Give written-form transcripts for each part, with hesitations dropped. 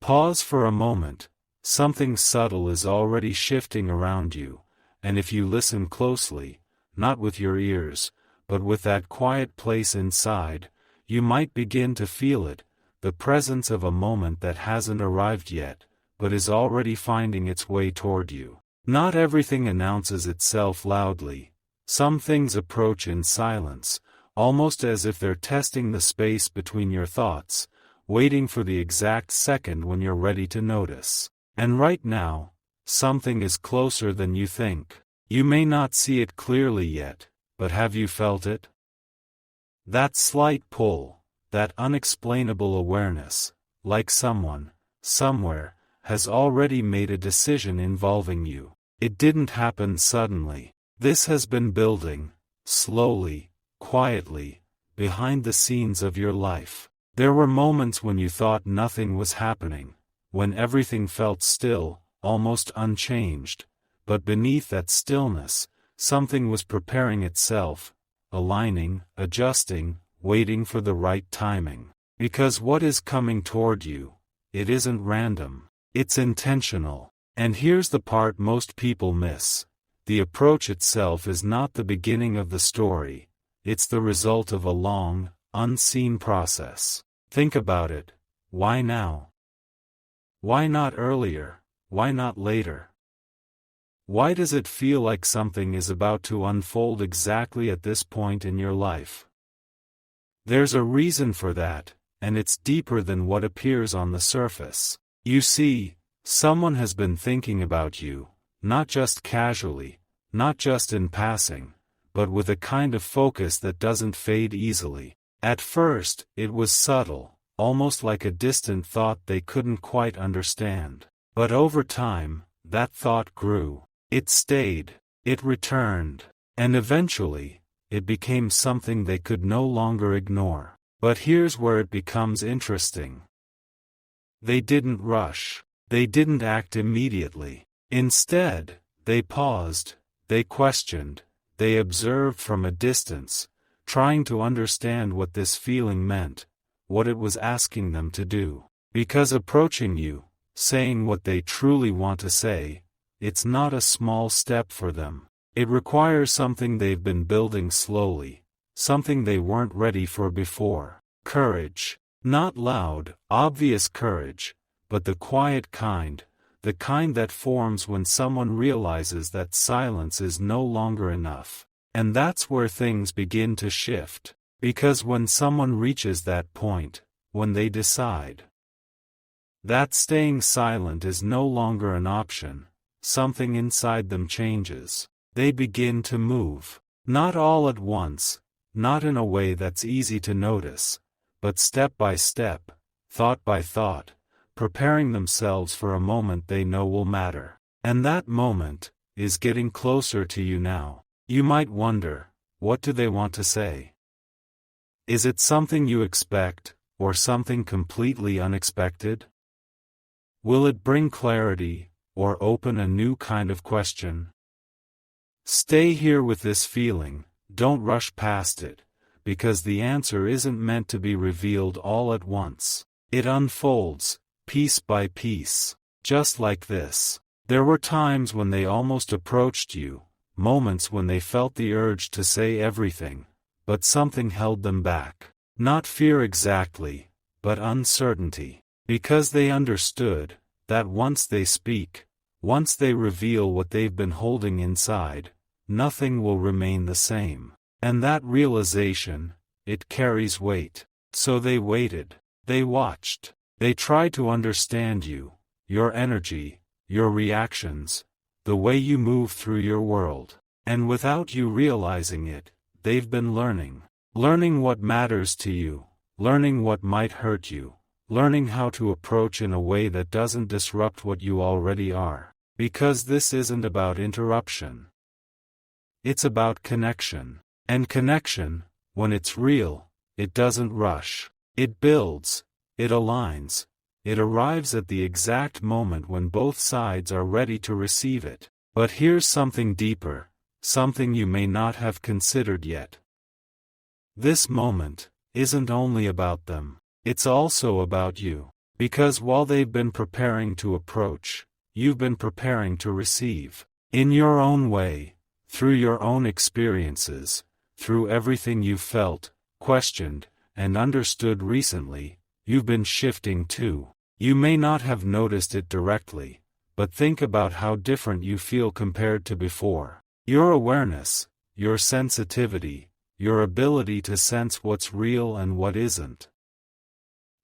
Pause for a moment. Something subtle is already shifting around you, and if you listen closely, not with your ears, but with that quiet place inside, you might begin to feel it, the presence of a moment that hasn't arrived yet, but is already finding its way toward you. Not everything announces itself loudly. Some things approach in silence, almost as if they're testing the space between your thoughts, waiting for the exact second when you're ready to notice. And right now, something is closer than you think. You may not see it clearly yet, but have you felt it? That slight pull, that unexplainable awareness, like someone, somewhere, has already made a decision involving you. It didn't happen suddenly. This has been building, slowly, quietly, behind the scenes of your life. There were moments when you thought nothing was happening, when everything felt still, almost unchanged, but beneath that stillness, something was preparing itself, aligning, adjusting, waiting for the right timing. Because what is coming toward you, it isn't random, it's intentional. And here's the part most people miss. The approach itself is not the beginning of the story, it's the result of a long, unseen process. Think about it. Why now? Why not earlier? Why not later? Why does it feel like something is about to unfold exactly at this point in your life? There's a reason for that, and it's deeper than what appears on the surface. You see, someone has been thinking about you, not just casually, not just in passing, but with a kind of focus that doesn't fade easily. At first, it was subtle, almost like a distant thought they couldn't quite understand. But over time, that thought grew. It stayed, it returned, and eventually, it became something they could no longer ignore. But here's where it becomes interesting. They didn't rush. They didn't act immediately. Instead, they paused, they questioned, they observed from a distance, trying to understand what this feeling meant, what it was asking them to do. Because approaching you, saying what they truly want to say, it's not a small step for them. It requires something they've been building slowly, something they weren't ready for before. Courage. Not loud, obvious courage, but the quiet kind, the kind that forms when someone realizes that silence is no longer enough. And that's where things begin to shift. Because when someone reaches that point, when they decide that staying silent is no longer an option, something inside them changes. They begin to move. Not all at once, not in a way that's easy to notice, but step by step, thought by thought, preparing themselves for a moment they know will matter. And that moment is getting closer to you now. You might wonder, what do they want to say? Is it something you expect, or something completely unexpected? Will it bring clarity, or open a new kind of question? Stay here with this feeling, don't rush past it, because the answer isn't meant to be revealed all at once. It unfolds, piece by piece, just like this. There were times when they almost approached you, moments when they felt the urge to say everything, but something held them back. Not fear exactly, but uncertainty. Because they understood that once they speak, once they reveal what they've been holding inside, nothing will remain the same. And that realization, it carries weight. So they waited. They watched. They tried to understand you, your energy, your reactions, the way you move through your world. And without you realizing it, they've been learning. Learning what matters to you, learning what might hurt you, learning how to approach in a way that doesn't disrupt what you already are. Because this isn't about interruption. It's about connection. And connection, when it's real, it doesn't rush. It builds, it aligns, it arrives at the exact moment when both sides are ready to receive it. But here's something deeper, something you may not have considered yet. This moment isn't only about them, it's also about you. Because while they've been preparing to approach, you've been preparing to receive. In your own way, through your own experiences, through everything you've felt, questioned, and understood recently, you've been shifting too. You may not have noticed it directly, but think about how different you feel compared to before. Your awareness, your sensitivity, your ability to sense what's real and what isn't.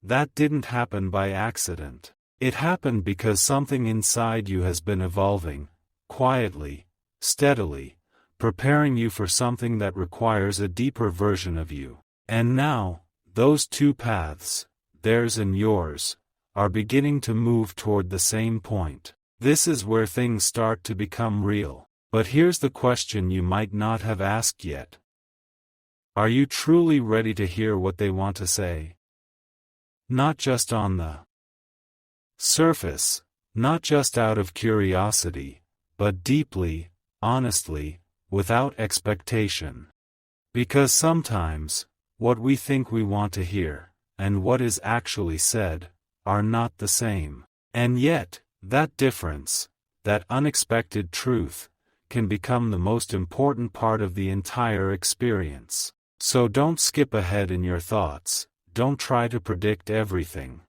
That didn't happen by accident. It happened because something inside you has been evolving, quietly, steadily, preparing you for something that requires a deeper version of you. And now, those two paths, theirs and yours, are beginning to move toward the same point. This is where things start to become real. But here's the question you might not have asked yet. Are you truly ready to hear what they want to say? Not just on the surface, not just out of curiosity, but deeply, honestly, without expectation. Because sometimes, what we think we want to hear, and what is actually said, are not the same. And yet, that difference, that unexpected truth, can become the most important part of the entire experience. So don't skip ahead in your thoughts, don't try to predict everything.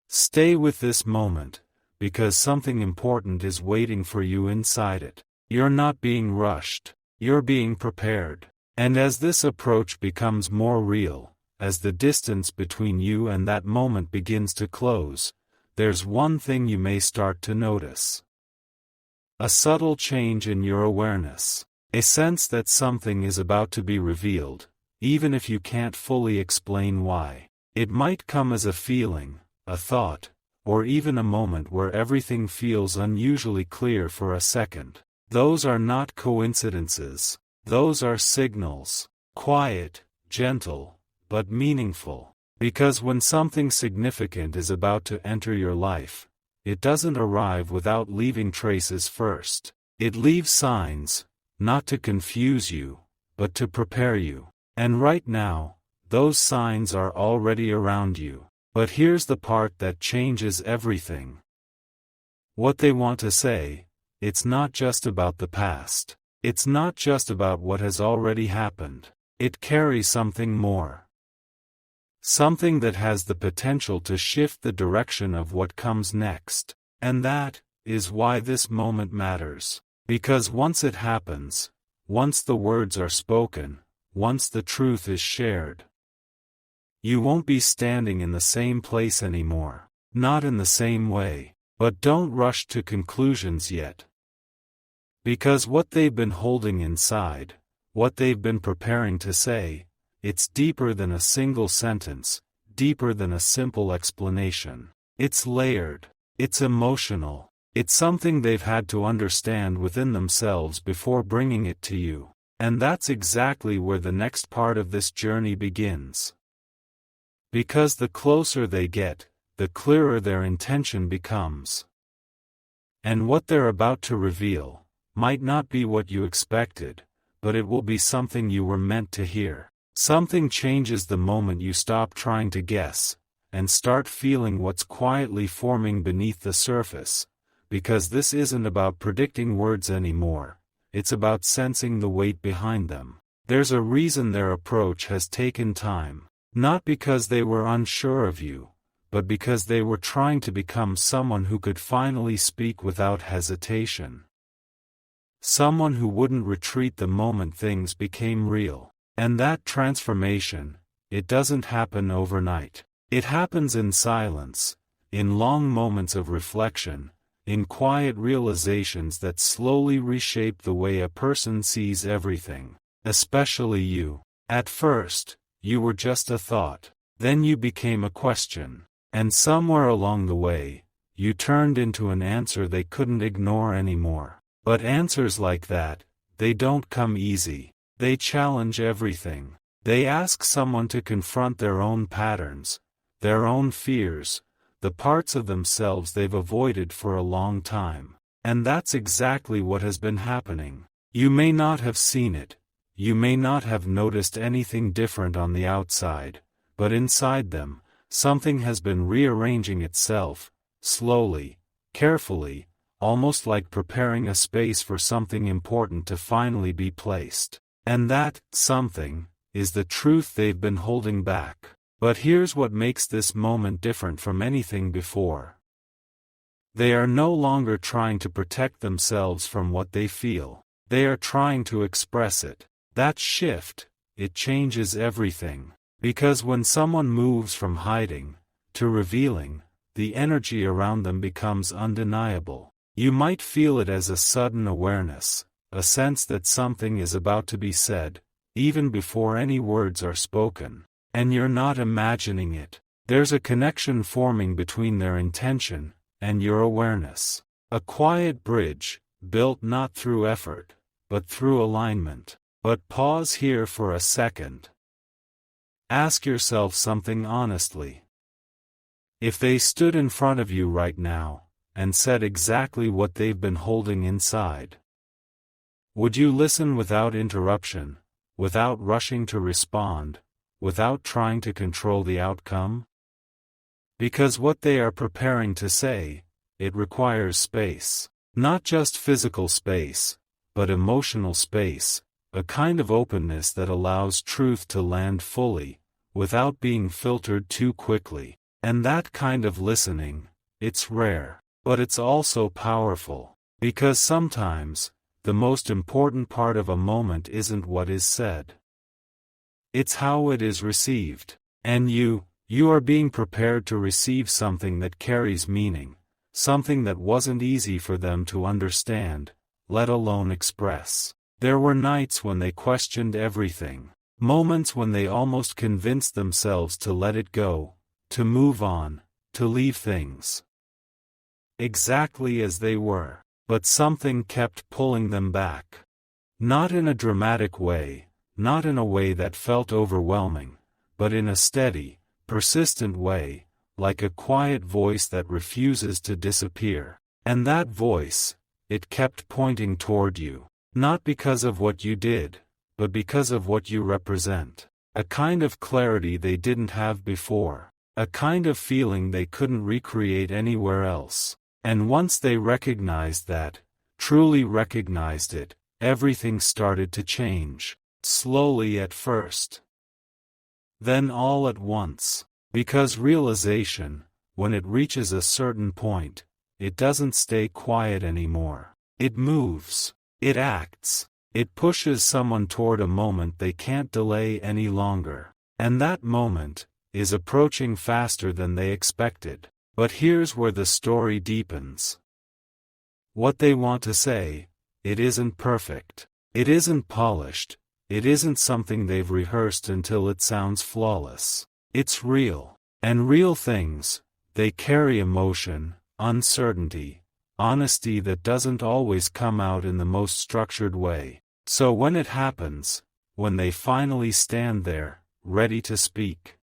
Stay with this moment, because something important is waiting for you inside it. You're not being rushed, you're being prepared. And as this approach becomes more real, as the distance between you and that moment begins to close, there's one thing you may start to notice. A subtle change in your awareness. A sense that something is about to be revealed, even if you can't fully explain why. It might come as a feeling, a thought, or even a moment where everything feels unusually clear for a second. Those are not coincidences. Those are signals. Quiet, gentle, but meaningful. Because when something significant is about to enter your life, it doesn't arrive without leaving traces first. It leaves signs, not to confuse you, but to prepare you. And right now, those signs are already around you. But here's the part that changes everything. What they want to say, it's not just about the past. It's not just about what has already happened. It carries something more. Something that has the potential to shift the direction of what comes next. And that is why this moment matters. Because once it happens, once the words are spoken, once the truth is shared, you won't be standing in the same place anymore. Not in the same way. But don't rush to conclusions yet. Because what they've been holding inside, what they've been preparing to say, it's deeper than a single sentence, deeper than a simple explanation. It's layered. It's emotional. It's something they've had to understand within themselves before bringing it to you. And that's exactly where the next part of this journey begins. Because the closer they get, the clearer their intention becomes. And what they're about to reveal might not be what you expected, but it will be something you were meant to hear. Something changes the moment you stop trying to guess, and start feeling what's quietly forming beneath the surface, because this isn't about predicting words anymore, it's about sensing the weight behind them. There's a reason their approach has taken time, not because they were unsure of you, but because they were trying to become someone who could finally speak without hesitation. Someone who wouldn't retreat the moment things became real. And that transformation, it doesn't happen overnight. It happens in silence, in long moments of reflection, in quiet realizations that slowly reshape the way a person sees everything, especially you. At first, you were just a thought. Then you became a question. And somewhere along the way, you turned into an answer they couldn't ignore anymore. But answers like that, they don't come easy. They challenge everything. They ask someone to confront their own patterns, their own fears, the parts of themselves they've avoided for a long time. And that's exactly what has been happening. You may not have seen it, you may not have noticed anything different on the outside, but inside them, Something has been rearranging itself, slowly, carefully, almost like preparing a space for something important to finally be placed. And that something is the truth they've been holding back. But here's what makes this moment different from anything before. They are no longer trying to protect themselves from what they feel. They are trying to express it. That shift, it changes everything. Because when someone moves from hiding to revealing, the energy around them becomes undeniable. You might feel it as a sudden awareness, a sense that something is about to be said, even before any words are spoken. And you're not imagining it. There's a connection forming between their intention and your awareness. A quiet bridge, built not through effort, but through alignment. But pause here for a second. Ask yourself something honestly. If they stood in front of you right now, and said exactly what they've been holding inside, would you listen without interruption, without rushing to respond, without trying to control the outcome? Because what they are preparing to say, it requires space. Not just physical space, but emotional space, a kind of openness that allows truth to land fully, without being filtered too quickly. And that kind of listening, it's rare, but it's also powerful. Because sometimes, the most important part of a moment isn't what is said. It's how it is received. And you are being prepared to receive something that carries meaning, something that wasn't easy for them to understand, let alone express. There were nights when they questioned everything, moments when they almost convinced themselves to let it go, to move on, to leave things exactly as they were. But something kept pulling them back. Not in a dramatic way, not in a way that felt overwhelming, but in a steady, persistent way, like a quiet voice that refuses to disappear. And that voice, it kept pointing toward you. Not because of what you did, but because of what you represent. A kind of clarity they didn't have before. A kind of feeling they couldn't recreate anywhere else. And once they recognized that, truly recognized it, everything started to change. Slowly at first. Then all at once. Because realization, when it reaches a certain point, it doesn't stay quiet anymore. It moves. It acts. It pushes someone toward a moment they can't delay any longer. And that moment is approaching faster than they expected. But here's where the story deepens. What they want to say, it isn't perfect. It isn't polished. It isn't something they've rehearsed until it sounds flawless. It's real. And real things, they carry emotion, uncertainty, honesty that doesn't always come out in the most structured way. So when it happens, when they finally stand there, ready to speak,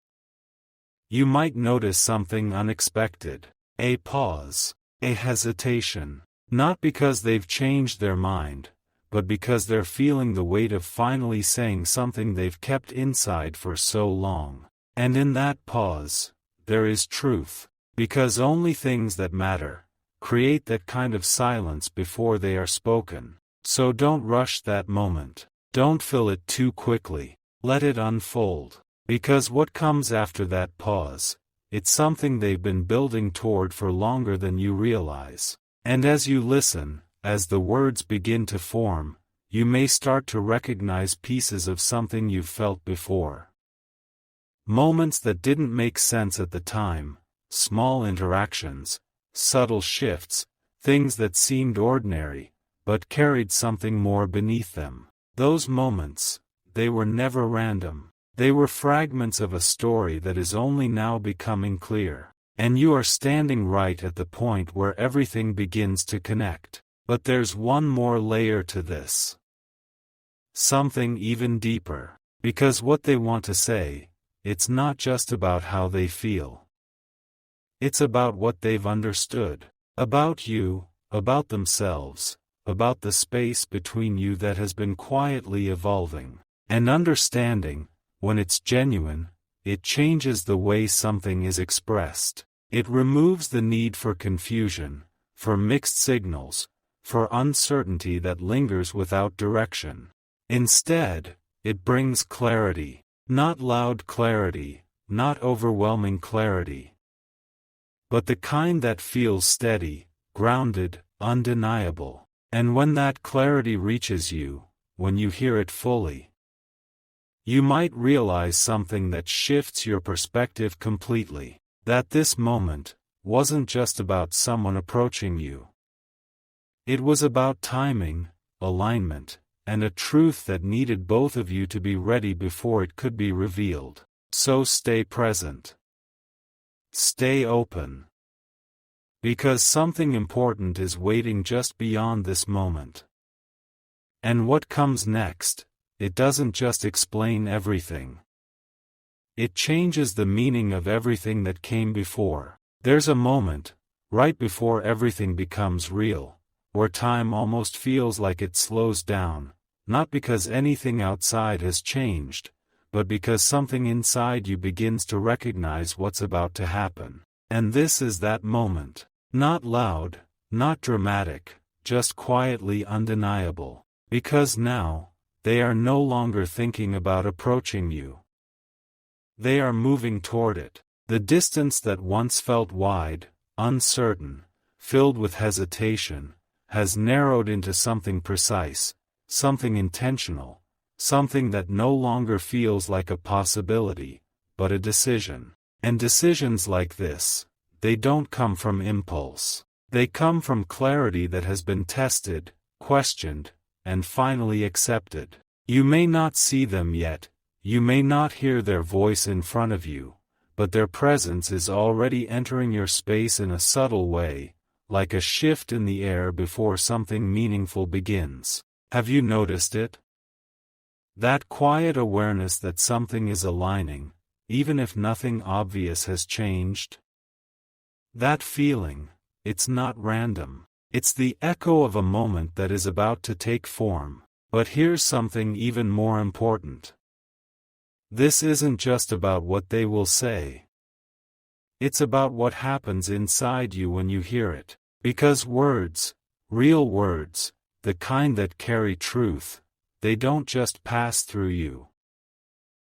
you might notice something unexpected. A pause. A hesitation. Not because they've changed their mind, but because they're feeling the weight of finally saying something they've kept inside for so long. And in that pause, there is truth. Because only things that matter create that kind of silence before they are spoken. So don't rush that moment. Don't fill it too quickly. Let it unfold. Because what comes after that pause, it's something they've been building toward for longer than you realize. And as you listen, as the words begin to form, you may start to recognize pieces of something you've felt before. Moments that didn't make sense at the time, small interactions, subtle shifts, things that seemed ordinary, but carried something more beneath them. Those moments, they were never random. They were fragments of a story that is only now becoming clear. And you are standing right at the point where everything begins to connect. But there's one more layer to this. Something even deeper. Because what they want to say, it's not just about how they feel. It's about what they've understood. About you, about themselves, about the space between you that has been quietly evolving. And understanding, when it's genuine, it changes the way something is expressed. It removes the need for confusion, for mixed signals, for uncertainty that lingers without direction. Instead, it brings clarity. Not loud clarity, not overwhelming clarity, but the kind that feels steady, grounded, undeniable. And when that clarity reaches you, when you hear it fully, you might realize something that shifts your perspective completely. That this moment wasn't just about someone approaching you. It was about timing, alignment, and a truth that needed both of you to be ready before it could be revealed. So stay present. Stay open. Because something important is waiting just beyond this moment. And what comes next, it doesn't just explain everything. It changes the meaning of everything that came before. There's a moment, right before everything becomes real, where time almost feels like it slows down, not because anything outside has changed, but because something inside you begins to recognize what's about to happen. And this is that moment. Not loud, not dramatic, just quietly undeniable. Because now, they are no longer thinking about approaching you. They are moving toward it. The distance that once felt wide, uncertain, filled with hesitation, has narrowed into something precise, something intentional, something that no longer feels like a possibility, but a decision. And decisions like this, they don't come from impulse. They come from clarity that has been tested, questioned, and finally accepted. You may not see them yet, you may not hear their voice in front of you, but their presence is already entering your space in a subtle way, like a shift in the air before something meaningful begins. Have you noticed it? That quiet awareness that something is aligning, even if nothing obvious has changed? That feeling, it's not random. It's the echo of a moment that is about to take form. But here's something even more important. This isn't just about what they will say. It's about what happens inside you when you hear it. Because words, real words, the kind that carry truth, they don't just pass through you.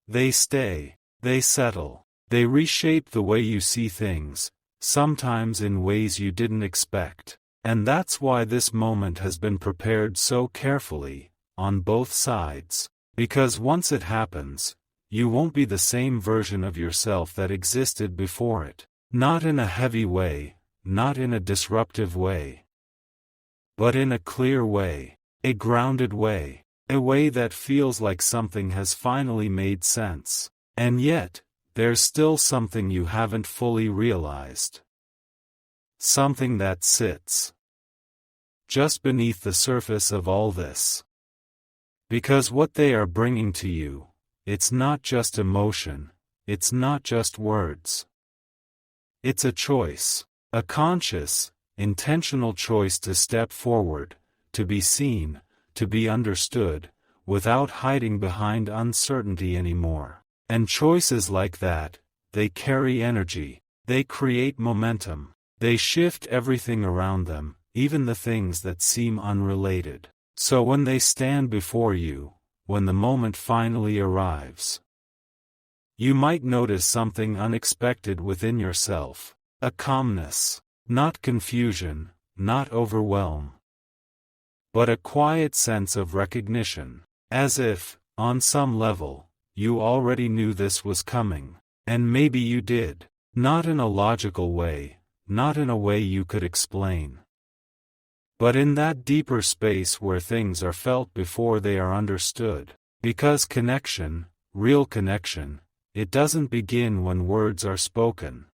They stay, they settle, they reshape the way you see things, sometimes in ways you didn't expect. And that's why this moment has been prepared so carefully, on both sides. Because once it happens, you won't be the same version of yourself that existed before it. Not in a heavy way, not in a disruptive way, but in a clear way, a grounded way, a way that feels like something has finally made sense. And yet, there's still something you haven't fully realized. Something that sits just beneath the surface of all this. Because what they are bringing to you, it's not just emotion, it's not just words. It's a choice, a conscious, intentional choice to step forward, to be seen, to be understood, without hiding behind uncertainty anymore. And choices like that, they carry energy, they create momentum, they shift everything around them, even the things that seem unrelated. So when they stand before you, when the moment finally arrives, you might notice something unexpected within yourself. A calmness, not confusion, not overwhelm, but a quiet sense of recognition. As if, on some level, you already knew this was coming. And maybe you did. Not in a logical way, not in a way you could explain, but in that deeper space where things are felt before they are understood. Because connection, real connection, it doesn't begin when words are spoken.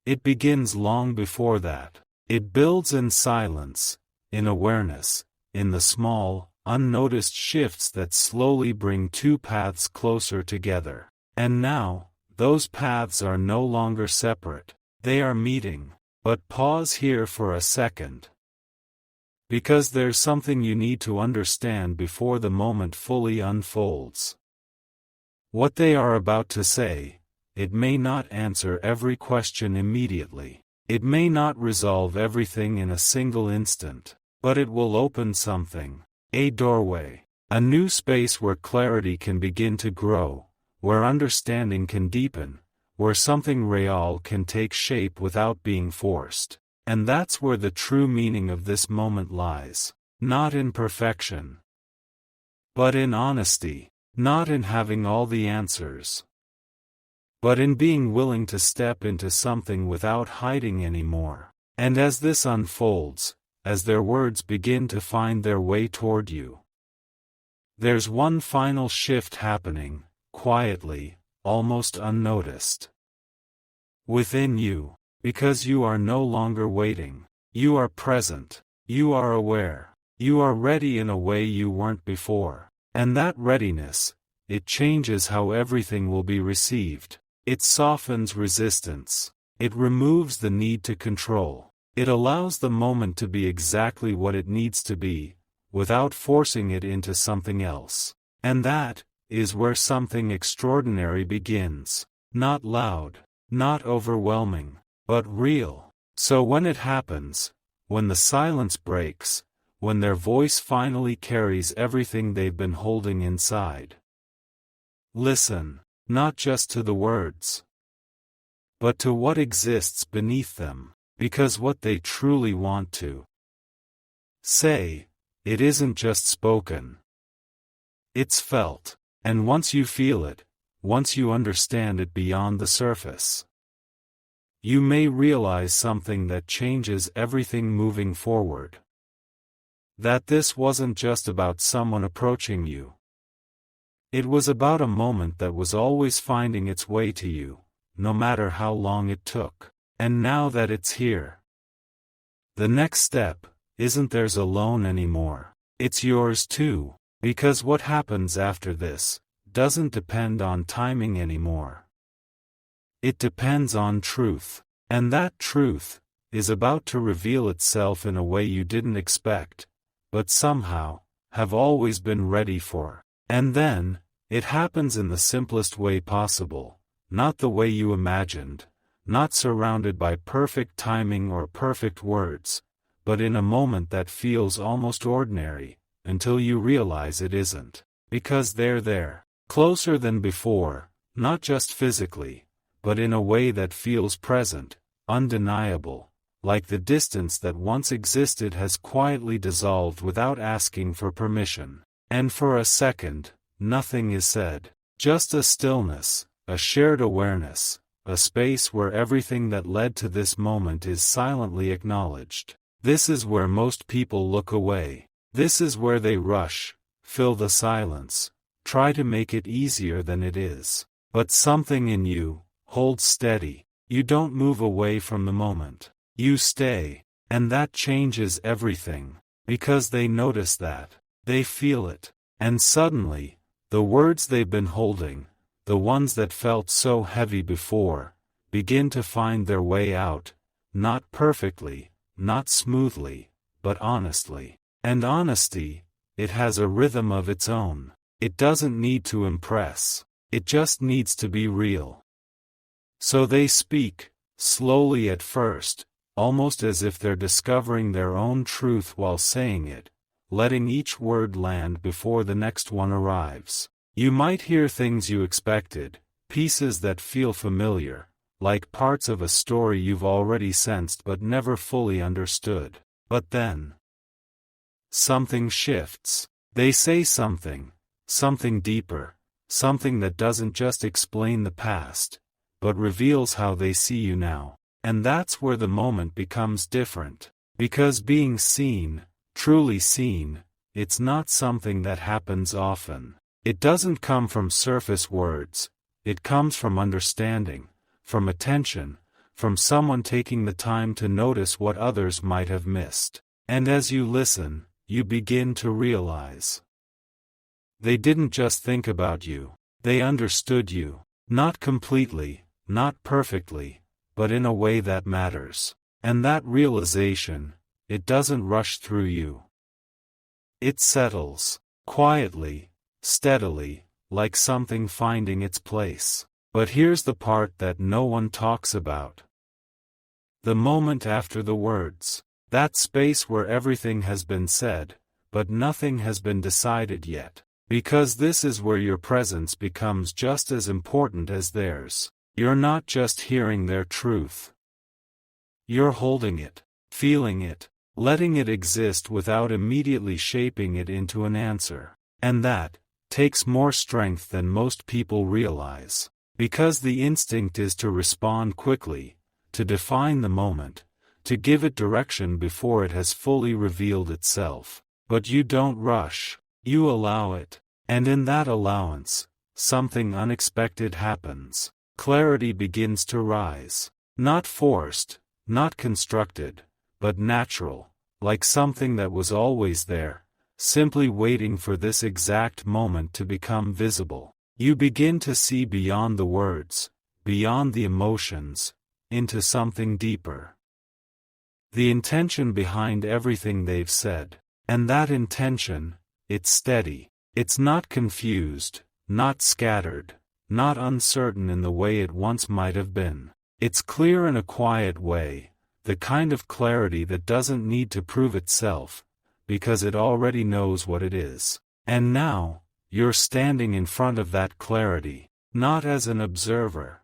It begins long before that. It builds in silence, in awareness, in the small, unnoticed shifts that slowly bring two paths closer together. And now, those paths are no longer separate. They are meeting. But pause here for a second. Because there's something you need to understand before the moment fully unfolds. What they are about to say, it may not answer every question immediately. It may not resolve everything in a single instant, but it will open something, a doorway, a new space where clarity can begin to grow, where understanding can deepen, where something real can take shape without being forced. And that's where the true meaning of this moment lies, not in perfection, but in honesty, not in having all the answers, but in being willing to step into something without hiding anymore. And as this unfolds, as their words begin to find their way toward you, there's one final shift happening, quietly, almost unnoticed. Within you, because you are no longer waiting, you are present, you are aware, you are ready in a way you weren't before. And that readiness, it changes how everything will be received. It softens resistance. It removes the need to control. It allows the moment to be exactly what it needs to be, without forcing it into something else. And that is where something extraordinary begins. Not loud, not overwhelming, but real. So when it happens, when the silence breaks, when their voice finally carries everything they've been holding inside, listen, not just to the words, but to what exists beneath them, because what they truly want to say, it isn't just spoken. It's felt, and once you feel it, once you understand it beyond the surface, you may realize something that changes everything moving forward. That this wasn't just about someone approaching you. It was about a moment that was always finding its way to you, no matter how long it took. And now that it's here, the next step isn't theirs alone anymore. It's yours too, because what happens after this doesn't depend on timing anymore. It depends on truth, and that truth is about to reveal itself in a way you didn't expect, but somehow have always been ready for. And then, it happens in the simplest way possible, not the way you imagined, not surrounded by perfect timing or perfect words, but in a moment that feels almost ordinary, until you realize it isn't. Because they're there, closer than before, not just physically, but in a way that feels present, undeniable, like the distance that once existed has quietly dissolved without asking for permission. And for a second, nothing is said. Just a stillness, a shared awareness, a space where everything that led to this moment is silently acknowledged. This is where most people look away. This is where they rush, fill the silence, try to make it easier than it is. But something in you holds steady. You don't move away from the moment. You stay, and that changes everything, because they notice that, they feel it, and suddenly, the words they've been holding, the ones that felt so heavy before, begin to find their way out, not perfectly, not smoothly, but honestly. And honesty, it has a rhythm of its own. It doesn't need to impress, it just needs to be real. So they speak, slowly at first, almost as if they're discovering their own truth while saying it, letting each word land before the next one arrives. You might hear things you expected, pieces that feel familiar, like parts of a story you've already sensed but never fully understood. But then, something shifts. They say something deeper, something that doesn't just explain the past, but reveals how they see you now. And that's where the moment becomes different. Because being seen, truly seen, it's not something that happens often. It doesn't come from surface words, it comes from understanding, from attention, from someone taking the time to notice what others might have missed. And as you listen, you begin to realize they didn't just think about you, they understood you. Not completely, not perfectly, but in a way that matters. And that realization, it doesn't rush through you. It settles, quietly, steadily, like something finding its place. But here's the part that no one talks about. The moment after the words. That space where everything has been said, but nothing has been decided yet. Because this is where your presence becomes just as important as theirs. You're not just hearing their truth. You're holding it, feeling it, letting it exist without immediately shaping it into an answer. And that takes more strength than most people realize. Because the instinct is to respond quickly, to define the moment, to give it direction before it has fully revealed itself. But you don't rush, you allow it. And in that allowance, something unexpected happens. Clarity begins to rise. Not forced, not constructed, but natural, like something that was always there, simply waiting for this exact moment to become visible. You begin to see beyond the words, beyond the emotions, into something deeper. The intention behind everything they've said. And that intention, it's steady. It's not confused, not scattered, not uncertain in the way it once might have been. It's clear in a quiet way, the kind of clarity that doesn't need to prove itself, because it already knows what it is. And now, you're standing in front of that clarity, not as an observer,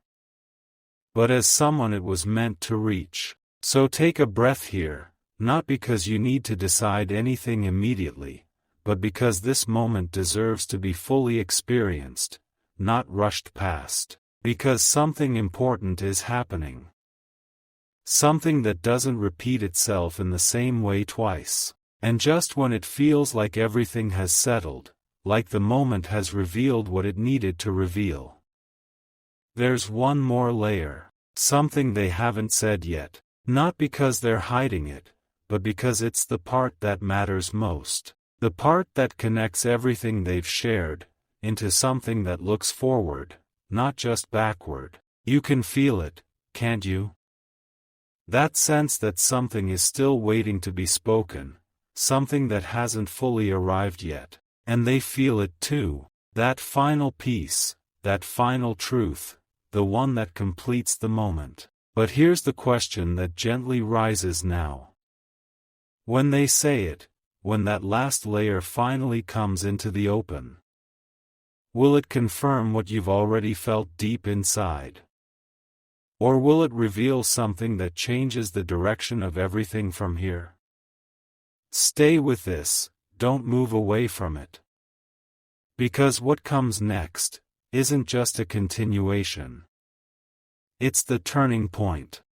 but as someone it was meant to reach. So take a breath here, not because you need to decide anything immediately, but because this moment deserves to be fully experienced, not rushed past. Because something important is happening. Something that doesn't repeat itself in the same way twice. And just when it feels like everything has settled, like the moment has revealed what it needed to reveal, there's one more layer. Something they haven't said yet. Not because they're hiding it, but because it's the part that matters most. The part that connects everything they've shared, into something that looks forward, not just backward. You can feel it, can't you? That sense that something is still waiting to be spoken, something that hasn't fully arrived yet. And they feel it too. That final piece, that final truth, the one that completes the moment. But here's the question that gently rises now. When they say it, when that last layer finally comes into the open, will it confirm what you've already felt deep inside? Or will it reveal something that changes the direction of everything from here? Stay with this, don't move away from it. Because what comes next isn't just a continuation. It's the turning point.